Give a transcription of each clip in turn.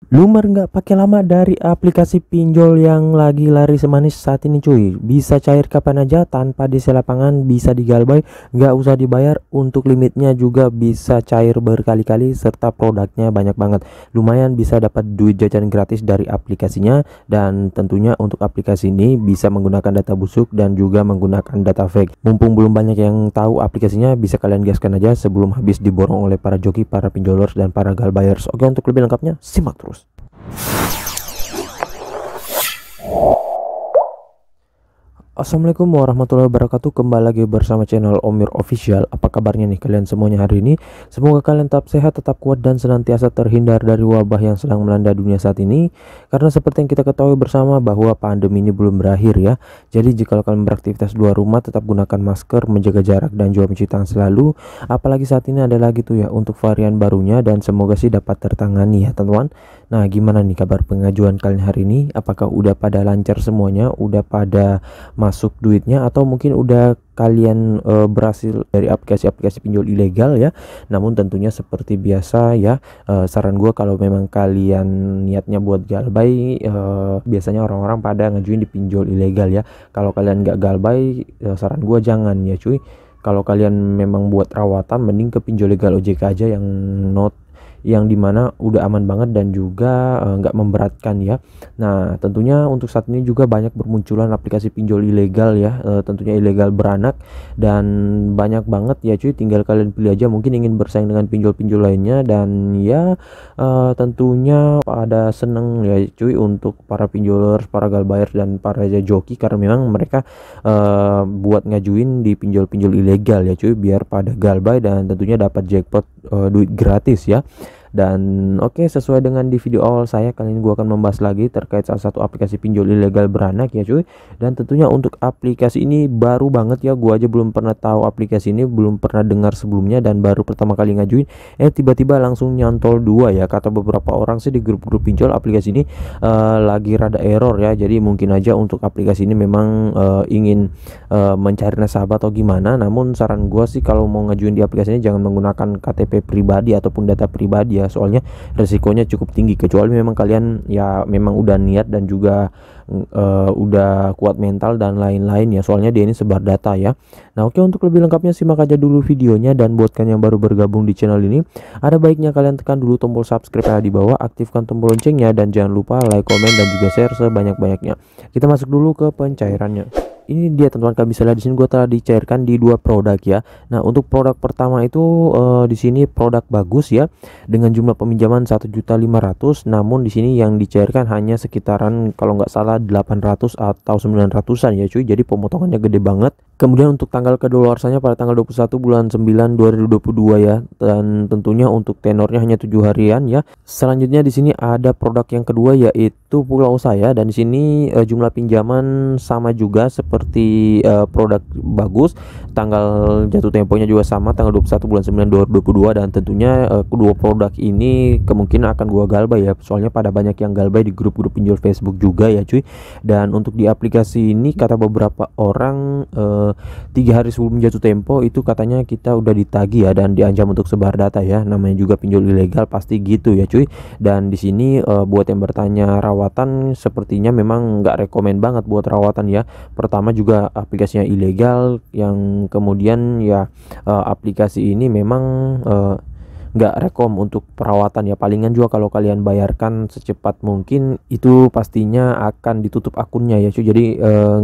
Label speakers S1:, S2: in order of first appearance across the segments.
S1: Lumar nggak pakai lama dari aplikasi pinjol yang lagi lari semanis saat ini cuy. Bisa cair kapan aja tanpa di lapangan, bisa digalbay, nggak usah dibayar. Untuk limitnya juga bisa cair berkali-kali, serta produknya banyak banget. Lumayan bisa dapat duit jajan gratis dari aplikasinya. Dan tentunya untuk aplikasi ini bisa menggunakan data busuk dan juga menggunakan data fake. Mumpung belum banyak yang tahu aplikasinya, bisa kalian gaskan aja sebelum habis diborong oleh para joki, para pinjolers, dan para galbayers. Oke, untuk lebih lengkapnya simak terus. Assalamualaikum warahmatullahi wabarakatuh. Kembali lagi bersama channel Omir Official. Apa kabarnya nih kalian semuanya hari ini? Semoga kalian tetap sehat, tetap kuat, dan senantiasa terhindar dari wabah yang sedang melanda dunia saat ini. Karena seperti yang kita ketahui bersama bahwa pandemi ini belum berakhir ya. Jadi jika kalian beraktivitas di luar rumah, tetap gunakan masker, menjaga jarak, dan juga mencuci tangan selalu. Apalagi saat ini ada lagi tuh ya untuk varian barunya, dan semoga sih dapat tertangani ya teman-teman. Nah, gimana nih kabar pengajuan kalian hari ini? Apakah udah pada lancar semuanya? Udah pada masuk duitnya, atau mungkin udah kalian berhasil dari aplikasi-aplikasi pinjol ilegal ya? Namun tentunya seperti biasa ya, saran gue kalau memang kalian niatnya buat galbay, biasanya orang-orang pada ngajuin di pinjol ilegal ya. Kalau kalian nggak galbay, saran gue jangan ya cuy. Kalau kalian memang buat rawatan, mending ke pinjol legal OJK aja yang dimana udah aman banget dan juga nggak memberatkan ya. Nah, tentunya untuk saat ini juga banyak bermunculan aplikasi pinjol ilegal ya, tentunya ilegal beranak, dan banyak banget ya cuy. Tinggal kalian pilih aja, mungkin ingin bersaing dengan pinjol-pinjol lainnya, dan ya tentunya pada seneng ya cuy untuk para pinjolers, para galbayers, dan para joki, karena memang mereka buat ngajuin di pinjol-pinjol ilegal ya cuy, biar pada galbay dan tentunya dapat jackpot duit gratis ya. Dan oke, sesuai dengan di video awal saya, kali ini gua akan membahas lagi terkait salah satu aplikasi pinjol ilegal beranak ya cuy. Dan tentunya untuk aplikasi ini baru banget ya, gua aja belum pernah tahu aplikasi ini, belum pernah dengar sebelumnya, dan baru pertama kali ngajuin tiba-tiba langsung nyantol dua ya. Kata beberapa orang sih di grup-grup pinjol, aplikasi ini lagi rada error ya. Jadi mungkin aja untuk aplikasi ini memang ingin mencari nasabah atau gimana. Namun saran gua sih kalau mau ngajuin di aplikasi ini jangan menggunakan KTP pribadi ataupun data pribadi ya, soalnya resikonya cukup tinggi, kecuali memang kalian ya memang udah niat dan juga udah kuat mental dan lain-lain ya, soalnya dia ini sebar data ya. Nah oke, untuk lebih lengkapnya simak aja dulu videonya, dan buat kalian yang baru bergabung di channel ini, ada baiknya kalian tekan dulu tombol subscribe di bawah, aktifkan tombol loncengnya, dan jangan lupa like, komen, dan juga share sebanyak-banyaknya. Kita masuk dulu ke pencairannya. Ini dia teman-teman, kalian bisa lihat di sini gue telah dicairkan di dua produk ya. Nah, untuk produk pertama itu di sini produk bagus ya, dengan jumlah peminjaman 1.500.000, namun di sini yang dicairkan hanya sekitaran kalau nggak salah 800 atau 900-an ya cuy. Jadi pemotongannya gede banget. Kemudian untuk tanggal kedaluarsanya pada tanggal 21 bulan 9 2022 ya, dan tentunya untuk tenornya hanya 7 harian ya. Selanjutnya di sini ada produk yang kedua, yaitu Pulau Saya, dan di sini jumlah pinjaman sama juga seperti produk bagus. Tanggal jatuh temponya juga sama, tanggal 21 bulan 9 2022, dan tentunya kedua produk ini kemungkinan akan gua galbay ya, soalnya pada banyak yang galbay di grup-grup pinjol Facebook juga ya cuy. Dan untuk di aplikasi ini kata beberapa orang 3 hari sebelum jatuh tempo itu katanya kita udah ditagih ya, dan diancam untuk sebar data ya. Namanya juga pinjol ilegal pasti gitu ya cuy. Dan di sini buat yang bertanya rawatan, sepertinya memang nggak rekomen banget buat rawatan ya. Pertama juga aplikasinya ilegal, yang kemudian ya aplikasi ini memang nggak rekom untuk perawatan ya. Palingan juga kalau kalian bayarkan secepat mungkin, itu pastinya akan ditutup akunnya ya cuy. Jadi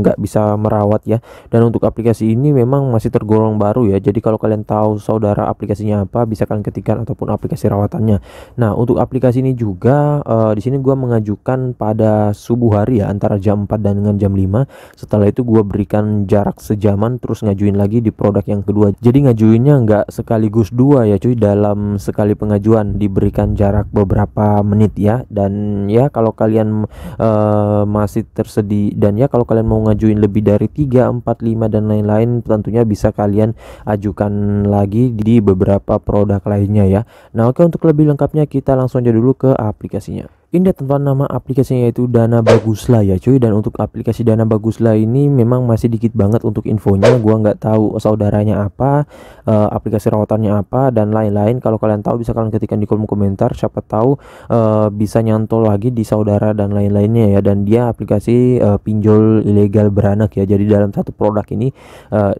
S1: nggak bisa merawat ya. Dan untuk aplikasi ini memang masih tergolong baru ya. Jadi kalau kalian tahu saudara aplikasinya apa, bisa kalian ketikkan, ataupun aplikasi rawatannya. Nah, untuk aplikasi ini juga di sini gua mengajukan pada subuh hari ya, antara jam 4 dan dengan jam 5. Setelah itu gua berikan jarak sejaman, terus ngajuin lagi di produk yang kedua. Jadi ngajuinnya nggak sekaligus dua ya cuy, dalam sekali pengajuan diberikan jarak beberapa menit ya. Dan ya kalau kalian masih tersedia, dan ya kalau kalian mau ngajuin lebih dari 3, 4, 5 dan lain-lain, tentunya bisa kalian ajukan lagi di beberapa produk lainnya ya. Nah oke, untuk lebih lengkapnya kita langsung aja dulu ke aplikasinya. Ini teman nama aplikasinya yaitu Dana Baguslah ya cuy. Dan untuk aplikasi Dana Baguslah ini memang masih dikit banget untuk infonya. Gua nggak tahu saudaranya apa, aplikasi rawatannya apa dan lain-lain. Kalau kalian tahu bisa kalian ketikkan di kolom komentar, siapa tahu bisa nyantol lagi di saudara dan lain-lainnya ya. Dan dia aplikasi pinjol ilegal beranak ya. Jadi dalam satu produk ini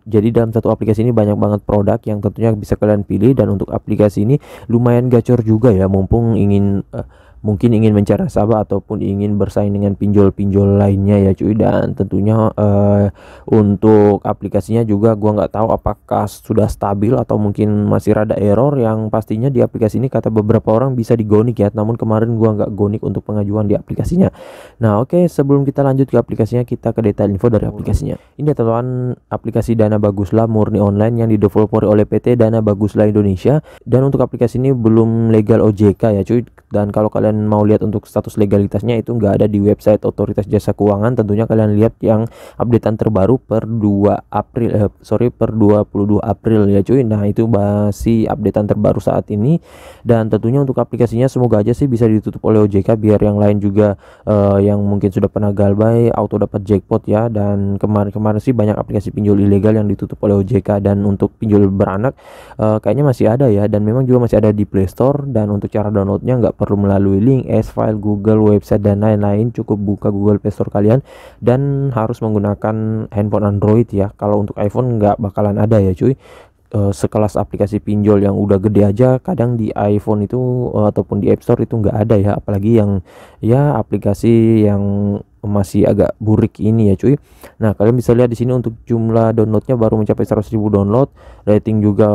S1: jadi dalam satu aplikasi ini banyak banget produk yang tentunya bisa kalian pilih. Dan untuk aplikasi ini lumayan gacor juga ya, mumpung ingin mungkin ingin mencari nasabah ataupun ingin bersaing dengan pinjol-pinjol lainnya ya cuy. Dan tentunya untuk aplikasinya juga gua nggak tahu apakah sudah stabil atau mungkin masih rada error. Yang pastinya di aplikasi ini kata beberapa orang bisa digonik ya, namun kemarin gua nggak gonik untuk pengajuan di aplikasinya. Nah oke, sebelum kita lanjut ke aplikasinya, kita ke detail info dari aplikasinya. Ini teman aplikasi Dana Baguslah murni online yang didevelopori oleh PT Dana Baguslah Indonesia. Dan untuk aplikasi ini belum legal OJK ya cuy. Dan kalau kalian mau lihat untuk status legalitasnya itu nggak ada di website Otoritas Jasa Keuangan. Tentunya kalian lihat yang updatean terbaru per 2 April per 22 April ya cuy. Nah itu masih updatean terbaru saat ini. Dan tentunya untuk aplikasinya semoga aja sih bisa ditutup oleh OJK biar yang lain juga yang mungkin sudah pernah galbay auto dapat jackpot ya. Dan kemarin-kemarin sih banyak aplikasi pinjol ilegal yang ditutup oleh OJK. Dan untuk pinjol beranak kayaknya masih ada ya, dan memang juga masih ada di Play Store. Dan untuk cara downloadnya nggak perlu melalui link, file, Google, website dan lain-lain. Cukup buka Google Play Store kalian dan harus menggunakan handphone Android ya. Kalau untuk iPhone nggak bakalan ada ya cuy. Sekelas aplikasi pinjol yang udah gede aja kadang di iPhone itu ataupun di App Store itu nggak ada ya, apalagi yang ya aplikasi yang masih agak burik ini ya cuy. Nah kalian bisa lihat di sini untuk jumlah downloadnya baru mencapai 100.000 download, rating juga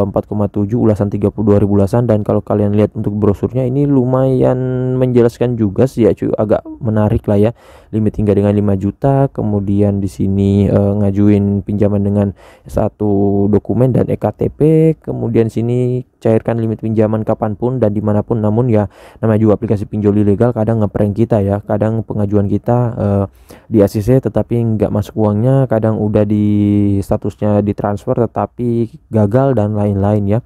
S1: 4,7, ulasan 32.000 ulasan. Dan kalau kalian lihat untuk brosurnya ini lumayan menjelaskan juga sih ya cuy, agak menarik lah ya. Limit hingga dengan 5 juta, kemudian di sini ngajuin pinjaman dengan satu dokumen dan EKTP, kemudian sini cairkan limit pinjaman kapanpun dan dimanapun. Namun ya namanya juga aplikasi pinjol ilegal, kadang ngeprank kita ya, kadang pengajuan kita di ACC tetapi nggak masuk uangnya, kadang udah di statusnya ditransfer tetapi gagal dan lain-lain ya.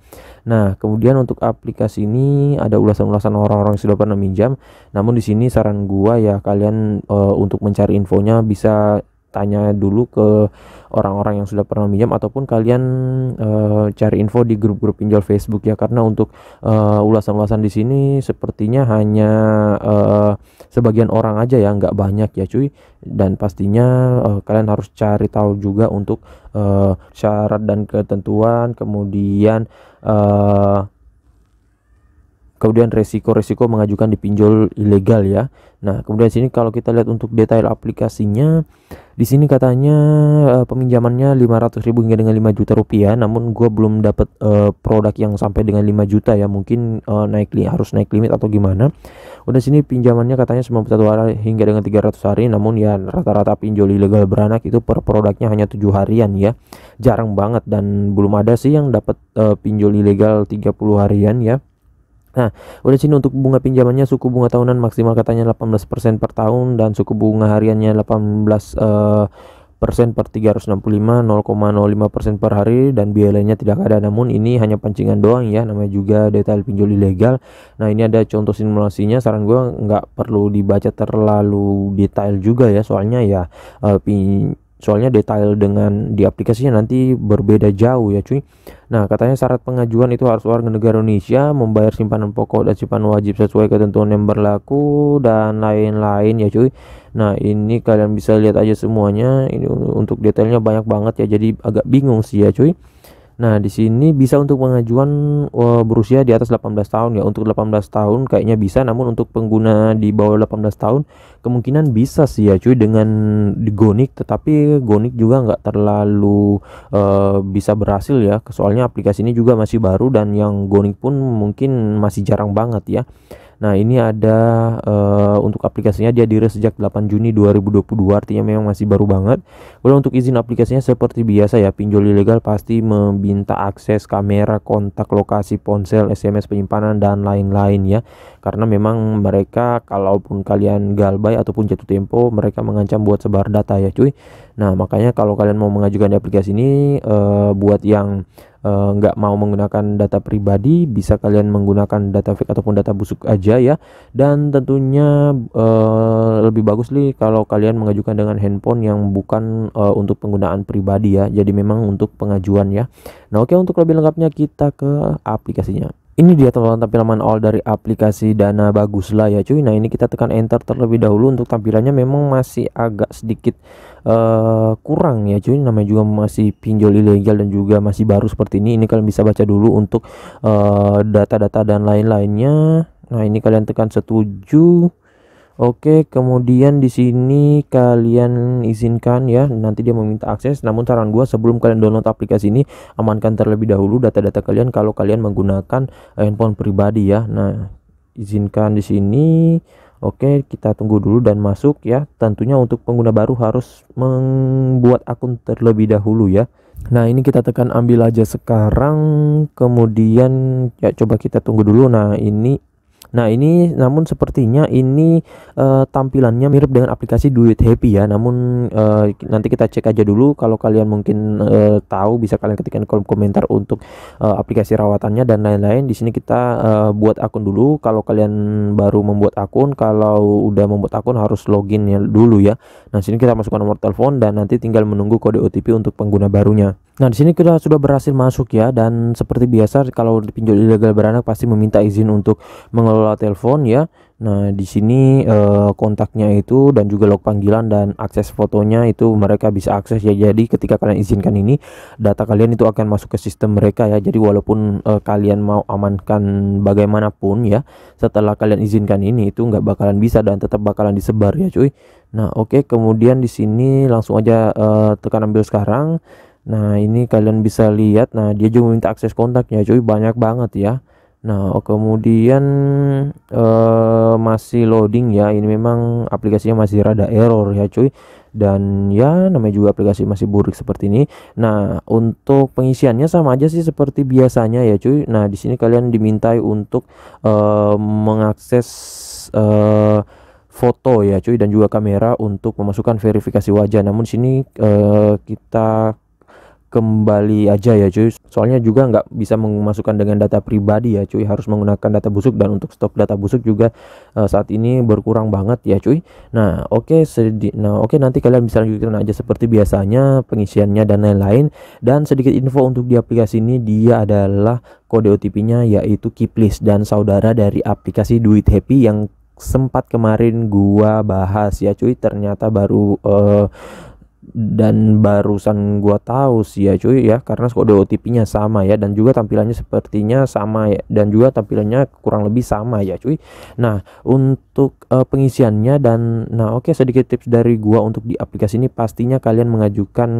S1: Nah kemudian untuk aplikasi ini ada ulasan-ulasan orang-orang yang sudah pernah minjam. Namun di sini saran gua ya kalian untuk mencari infonya bisa tanya dulu ke orang-orang yang sudah pernah minjam ataupun kalian cari info di grup-grup pinjol Facebook ya. Karena untuk ulasan-ulasan di sini sepertinya hanya sebagian orang aja ya, nggak banyak ya cuy. Dan pastinya kalian harus cari tahu juga untuk syarat dan ketentuan, kemudian resiko-resiko mengajukan di pinjol ilegal ya. Nah kemudian sini kalau kita lihat untuk detail aplikasinya, di sini katanya peminjamannya 500.000 hingga dengan 5 juta rupiah. Namun gue belum dapat produk yang sampai dengan 5 juta ya, mungkin harus naik limit atau gimana. Udah sini pinjamannya katanya 91 hari hingga dengan 300 hari. Namun ya rata-rata pinjol ilegal beranak itu per produknya hanya 7 harian ya, jarang banget. Dan belum ada sih yang dapat pinjol ilegal 30 harian ya. Nah udah sini untuk bunga pinjamannya, suku bunga tahunan maksimal katanya 18% per tahun, dan suku bunga hariannya 18% per 365, 0,05% per hari, dan biaya lainnya tidak ada. Namun ini hanya pancingan doang ya, namanya juga detail pinjol ilegal. Nah ini ada contoh simulasinya, saran gue nggak perlu dibaca terlalu detail juga ya, soalnya ya soalnya detail dengan di aplikasinya nanti berbeda jauh ya cuy. Nah katanya syarat pengajuan itu harus warga negara Indonesia, membayar simpanan pokok dan simpanan wajib sesuai ketentuan yang berlaku dan lain-lain ya cuy. Nah ini kalian bisa lihat aja semuanya, ini untuk detailnya banyak banget ya, jadi agak bingung sih ya cuy. Nah di sini bisa untuk pengajuan berusia di atas 18 tahun ya. Untuk 18 tahun kayaknya bisa, namun untuk pengguna di bawah 18 tahun kemungkinan bisa sih ya cuy dengan digonik. Tetapi gonik juga nggak terlalu bisa berhasil ya, soalnya aplikasi ini juga masih baru dan yang gonik pun mungkin masih jarang banget ya. Nah ini ada untuk aplikasinya dia dirilis sejak 8 Juni 2022, artinya memang masih baru banget. Kemudian untuk izin aplikasinya seperti biasa ya, pinjol ilegal pasti meminta akses kamera, kontak, lokasi ponsel, SMS penyimpanan dan lain-lain ya. Karena memang mereka kalaupun kalian galbay ataupun jatuh tempo, mereka mengancam buat sebar data ya cuy. Nah makanya kalau kalian mau mengajukan di aplikasi ini buat yang nggak mau menggunakan data pribadi, bisa kalian menggunakan data fake ataupun data busuk aja ya. Dan tentunya lebih bagus nih kalau kalian mengajukan dengan handphone yang bukan untuk penggunaan pribadi ya, jadi memang untuk pengajuan ya. Nah oke, untuk lebih lengkapnya kita ke aplikasinya. Ini dia teman-teman tampilan awal dari aplikasi Dana Bagus lah ya cuy. Nah ini kita tekan enter terlebih dahulu. Untuk tampilannya memang masih agak sedikit kurang ya cuy, namanya juga masih pinjol ilegal dan juga masih baru seperti ini. Ini kalian bisa baca dulu untuk data-data dan lain-lainnya. Nah ini kalian tekan setuju. Oke, kemudian di sini kalian izinkan ya, nanti dia meminta akses. Namun saran gua sebelum kalian download aplikasi ini, amankan terlebih dahulu data-data kalian kalau kalian menggunakan handphone pribadi ya. Nah, izinkan di sini. Oke, kita tunggu dulu dan masuk ya. Tentunya untuk pengguna baru harus membuat akun terlebih dahulu ya. Nah, ini kita tekan ambil aja sekarang. Kemudian ya coba kita tunggu dulu. Nah ini namun sepertinya ini tampilannya mirip dengan aplikasi Duit Happy ya. Namun nanti kita cek aja dulu. Kalau kalian mungkin tahu, bisa kalian ketikkan kolom komentar untuk aplikasi rawatannya dan lain-lain. Di sini kita buat akun dulu. Kalau kalian baru membuat akun, kalau udah membuat akun harus login ya dulu ya. Nah sini kita masukkan nomor telepon dan nanti tinggal menunggu kode OTP untuk pengguna barunya. Nah di sini kita sudah berhasil masuk ya, dan seperti biasa kalau pinjol ilegal beranak pasti meminta izin untuk mengelola telepon ya. Nah di sini kontaknya itu dan juga log panggilan dan akses fotonya itu mereka bisa akses ya. Jadi ketika kalian izinkan ini, data kalian itu akan masuk ke sistem mereka ya. Jadi walaupun kalian mau amankan bagaimanapun ya, setelah kalian izinkan ini itu nggak bakalan bisa dan tetap bakalan disebar ya cuy. Nah oke, kemudian di sini langsung aja tekan ambil sekarang. Nah ini kalian bisa lihat, nah dia juga minta akses kontaknya cuy, banyak banget ya. Nah kemudian masih loading ya, ini memang aplikasinya masih rada error ya cuy. Dan ya namanya juga aplikasi masih buruk seperti ini. Nah untuk pengisiannya sama aja sih seperti biasanya ya cuy. Nah di sini kalian dimintai untuk mengakses foto ya cuy, dan juga kamera untuk memasukkan verifikasi wajah. Namun sini kita kembali aja ya cuy, soalnya juga nggak bisa memasukkan dengan data pribadi ya cuy, harus menggunakan data busuk, dan untuk stok data busuk juga saat ini berkurang banget ya cuy. Nah oke, nanti kalian bisa lanjutkan aja seperti biasanya pengisiannya dan lain-lain. Dan sedikit info untuk di aplikasi ini, dia adalah kode OTP-nya yaitu Kiplis dan saudara dari aplikasi Duit Happy yang sempat kemarin gua bahas ya cuy. Ternyata baru dan barusan gua tahu sih ya cuy ya, karena kode OTP-nya sama ya, dan juga tampilannya sepertinya sama ya, dan juga tampilannya kurang lebih sama ya cuy. Nah untuk pengisiannya oke, sedikit tips dari gua untuk di aplikasi ini, pastinya kalian mengajukan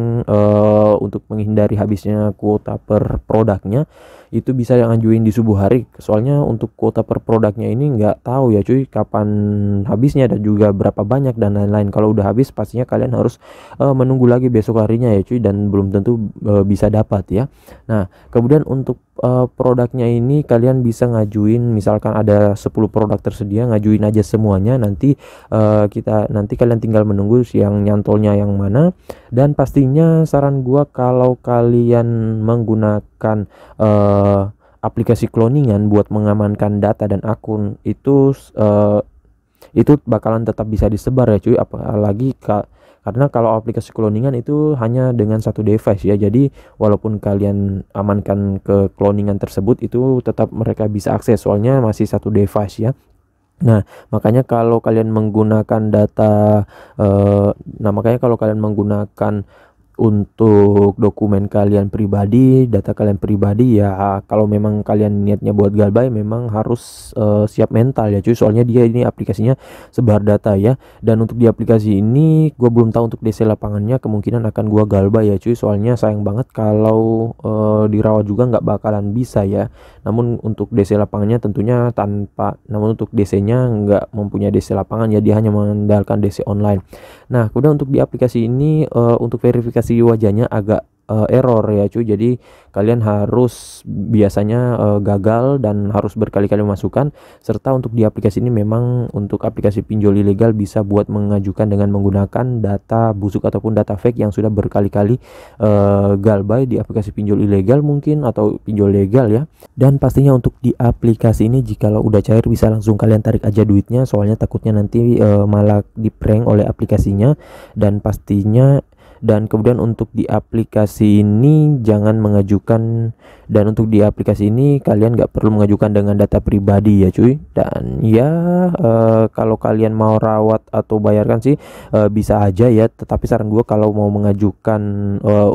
S1: untuk menghindari habisnya kuota per produknya, itu bisa yang ngajuin di subuh hari. Soalnya untuk kuota per produknya ini nggak tahu ya cuy kapan habisnya dan juga berapa banyak dan lain-lain. Kalau udah habis pastinya kalian harus menunggu lagi besok harinya ya cuy, dan belum tentu bisa dapat ya. Nah kemudian untuk produknya ini kalian bisa ngajuin, misalkan ada 10 produk tersedia, ngajuin aja semuanya. Nanti kalian tinggal menunggu yang nyantolnya yang mana. Dan pastinya saran gua kalau kalian menggunakan aplikasi cloningan buat mengamankan data dan akun itu bakalan tetap bisa disebar ya cuy, apalagi karena kalau aplikasi cloningan itu hanya dengan satu device ya. Jadi walaupun kalian amankan ke cloningan tersebut, itu tetap mereka bisa akses, soalnya masih satu device ya. Nah makanya kalau kalian menggunakan untuk dokumen kalian pribadi, data kalian pribadi ya, kalau memang kalian niatnya buat galbay, memang harus siap mental ya cuy, soalnya dia ini aplikasinya sebar data ya. Dan untuk di aplikasi ini gue belum tahu untuk DC lapangannya, kemungkinan akan gue galbay ya cuy, soalnya sayang banget kalau dirawat juga nggak bakalan bisa ya. Namun untuk DC lapangannya tentunya namun untuk DC nya nggak mempunyai DC lapangan ya, dia hanya mengandalkan DC online. Nah kemudian untuk di aplikasi ini untuk verifikasi wajahnya agak error ya cuy. Jadi kalian harus biasanya gagal dan harus berkali-kali memasukkan. Serta untuk di aplikasi ini memang untuk aplikasi pinjol ilegal bisa buat mengajukan dengan menggunakan data busuk ataupun data fake yang sudah berkali-kali galbay di aplikasi pinjol ilegal mungkin atau pinjol legal ya. Dan pastinya untuk di aplikasi ini jikalau udah cair bisa langsung kalian tarik aja duitnya, soalnya takutnya nanti malah di prank oleh aplikasinya. Dan pastinya dan kemudian untuk di aplikasi ini jangan mengajukan, dan untuk di aplikasi ini kalian nggak perlu mengajukan dengan data pribadi ya cuy. Dan ya kalau kalian mau rawat atau bayarkan sih bisa aja ya, tetapi saran gue kalau mau mengajukan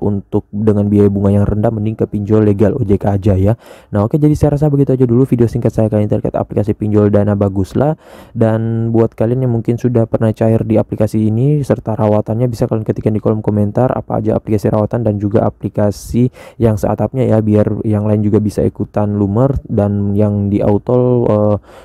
S1: untuk dengan biaya bunga yang rendah mending ke pinjol legal OJK aja ya. Nah oke, jadi saya rasa begitu aja dulu video singkat saya kali ini terkait aplikasi pinjol Dana Baguslah. Dan buat kalian yang mungkin sudah pernah cair di aplikasi ini serta rawatannya, bisa kalian ketikkan di kolom komentar apa aja aplikasi rawatan dan juga aplikasi yang seatapnya ya, biar yang lain juga bisa ikutan lumer. Dan yang di auto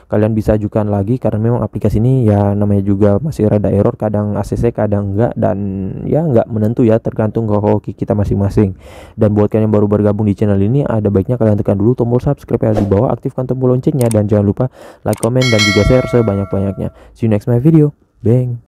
S1: kalian bisa ajukan lagi, karena memang aplikasi ini ya namanya juga masih rada error, kadang ACC kadang enggak, dan ya enggak menentu ya, tergantung ke hoki kita masing-masing. Dan buat kalian yang baru bergabung di channel ini, ada baiknya kalian tekan dulu tombol subscribe yang di bawah, aktifkan tombol loncengnya, dan jangan lupa like, comment, dan juga share sebanyak-banyaknya. See you next my video. Bang.